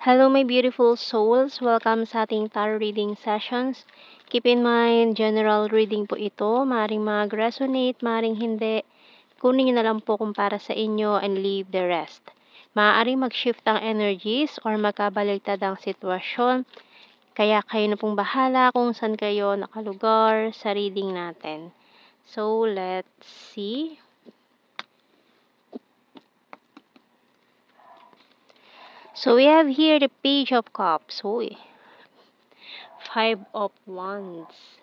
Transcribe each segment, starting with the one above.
Hello, my beautiful souls. Welcome sa ating tarot reading sessions. Keep in mind, general reading po ito. Maring mag-resonate, maring hindi. Kunin niyo na lang po kung para sa inyo and leave the rest. Maaaring mag-shift ang energies or magkabaligtad ang sitwasyon. Kaya kayo na pong bahala kung saan kayo nakalugar sa reading natin. So, let's see. So, we have here the Page of Cups. Uy. Five of Wands.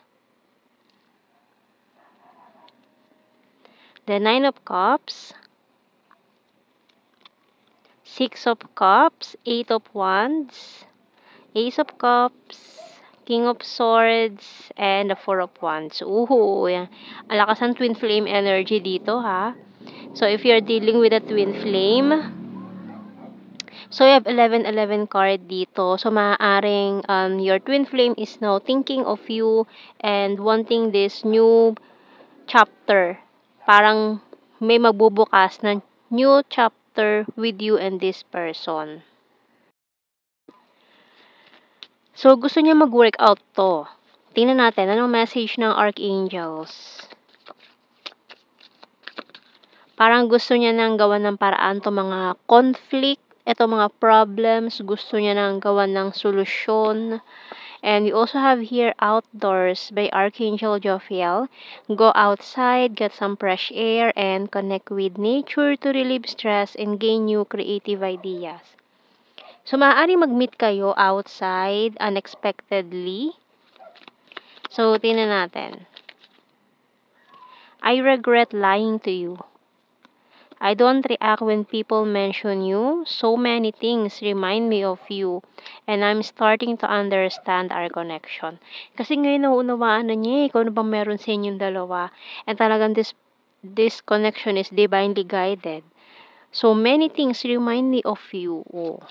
The Nine of Cups. Six of Cups. Eight of Wands. Ace of Cups. King of Swords. And the Four of Wands. Yan. Alakas ang twin flame energy dito, ha? So, if you're dealing with a twin flame, so you have 11-11 card dito. So, maaaring your twin flame is now thinking of you and wanting this new chapter. Parang may magbubukas na new chapter with you and this person. So, gusto niya mag-work out to. Tingnan natin, anong message ng Archangels? Parang gusto niya nang gawan ng paraan to mga conflict, ito mga problems, gusto niya nang gawan ng solusyon. And we also have here Outdoors by Archangel Jophiel. Go outside, get some fresh air, and connect with nature to relieve stress and gain new creative ideas. So, maaaring mag-meet kayo outside unexpectedly. So, tingnan natin. I regret lying to you. I don't react when people mention you. So many things remind me of you. And I'm starting to understand our connection. Kasi ngayon nauunawaan na niya kung ano bang meron sa inyong dalawa. And talagang this connection is divinely guided. So many things remind me of you. Oh.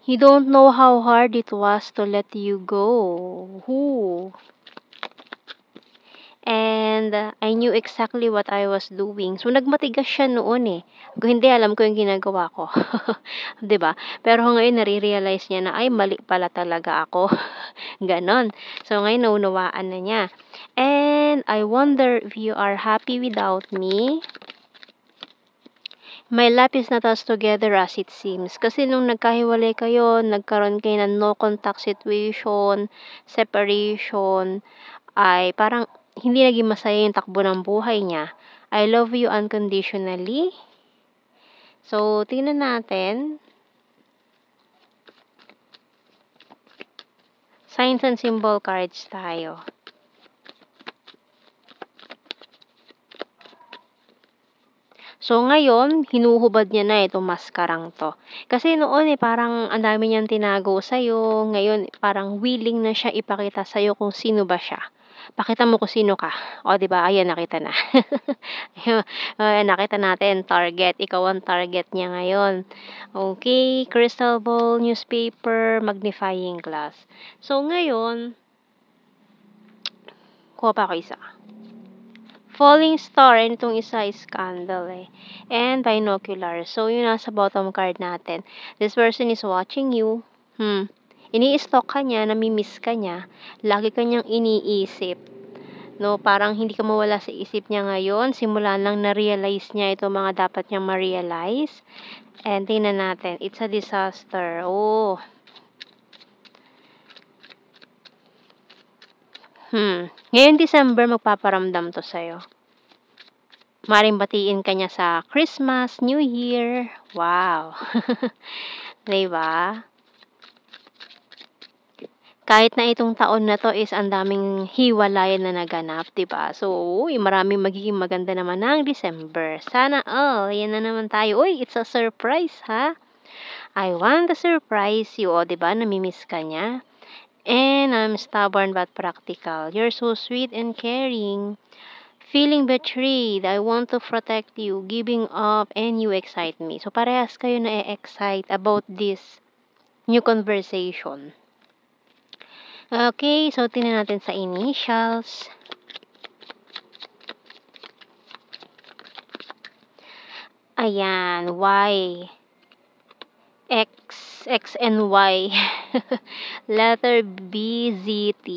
You don't know how hard it was to let you go. Who? And I knew exactly what I was doing. So, nagmatigas siya noon eh. Kung hindi, alam ko yung ginagawa ko. 'Di ba? Pero ngayon, nare-realize niya na, ay, mali pala talaga ako. Ganon. So, ngayon, naunawaan na niya. And I wonder if you are happy without me. My life is not as together as it seems. Kasi nung nagkahiwalay kayo, nagkaroon kayo ng no contact situation, separation, ay parang hindi naging masaya yung takbo ng buhay niya. I love you unconditionally. So, tingnan natin. Signs and symbol cards tayo. So, ngayon, hinuhubad niya na itong maskarang to. Kasi noon parang ang dami niyang tinago sa'yo. Ngayon, parang willing na siya ipakita sa'yo kung sino ba siya. Pakita mo kung sino ka. O, di ba? Ayan, nakita na. Ayan, nakita natin. Target. Ikaw ang target niya ngayon. Okay. Crystal ball, newspaper, magnifying glass. So, ngayon, kuha pa ako isa. Falling star, and itong isa is candle eh. And binocular. So, yun nasa bottom card natin. This person is watching you. Ini-stalk ka niya, nami-miss ka niya. Lagi ka niyang iniisip. No, parang hindi ka mawala sa isip niya ngayon. Simula lang na-realize niya ito mga dapat niyang ma-realize. And tingnan natin. It's a disaster. Oh. Ngayon December, magpaparamdam to sa'yo. Maring batiin ka niya sa Christmas, New Year. Wow. Diba? Kahit na itong taon na to is ang daming hiwalayan na naganap, diba? So, maraming magiging maganda naman ng December. Sana all. Yan na naman tayo. Uy, it's a surprise, ha? I want to surprise you. O, diba? Namimiss ka niya. And I'm stubborn but practical. You're so sweet and caring. Feeling betrayed. I want to protect you. Giving up and you excite me. So, parehas kayo na-excite about this new conversation. Okay, so tingnan natin sa initials. Ayan, Y. X and Y. Letter B, Z, T.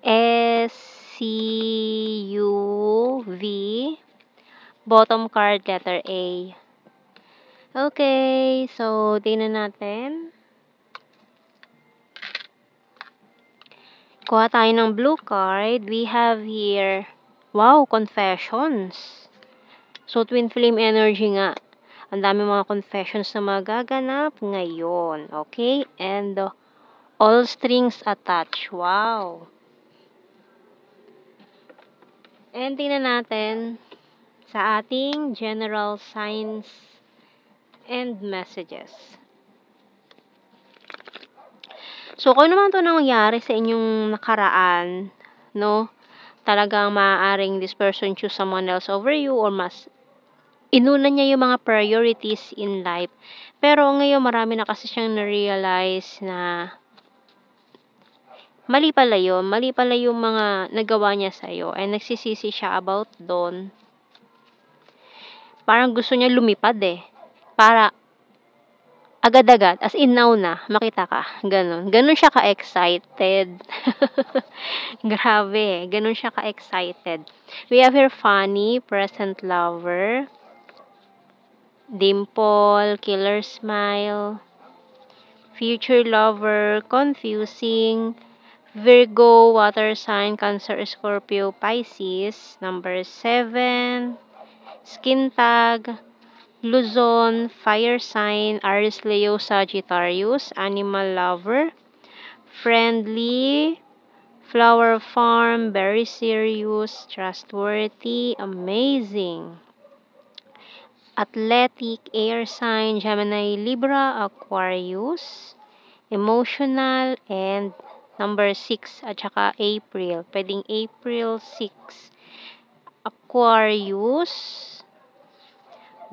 S, C, U, V. Bottom card, letter A. Okay, so tingnan natin. Kuha tayo ng blue card. We have here, wow, confessions. So, twin flame energy nga. Ang dami mga confessions na magaganap ngayon. Okay? And all strings attached. Wow. And tingnan natin sa ating general signs and messages. So, kung naman ito nangyari sa inyong nakaraan, no, talagang maaaring this person choose someone else over you or mas inuna niya yung mga priorities in life. Pero ngayon, marami na kasi siyang na-realize na mali pala yun. Mali pala yung mga nagawa niya sa'yo. And nagsisisi siya about doon. Parang gusto niya lumipad eh. Para agad-agad, as in now na, makita ka. Ganon. Ganon siya ka-excited. Grabe. Ganon siya ka-excited. We have here funny, present lover, dimple, killer smile, future lover, confusing, Virgo, water sign, Cancer, Scorpio, Pisces, number 7, skin tag, Luzon, fire sign, Aries, Leo, Sagittarius, animal lover, friendly, flower farm, very serious, trustworthy, amazing, athletic, air sign, Gemini, Libra, Aquarius, emotional, and number 6 at saka April. Pwedeng April 6. Aquarius,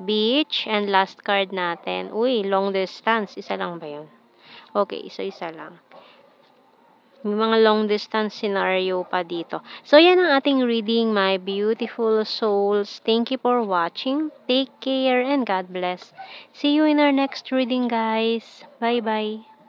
beach, and last card natin. Uy, long distance. Isa lang ba yun? Okay, so isa lang. May mga long distance scenario pa dito. So, yan ang ating reading, my beautiful souls. Thank you for watching. Take care and God bless. See you in our next reading, guys. Bye-bye.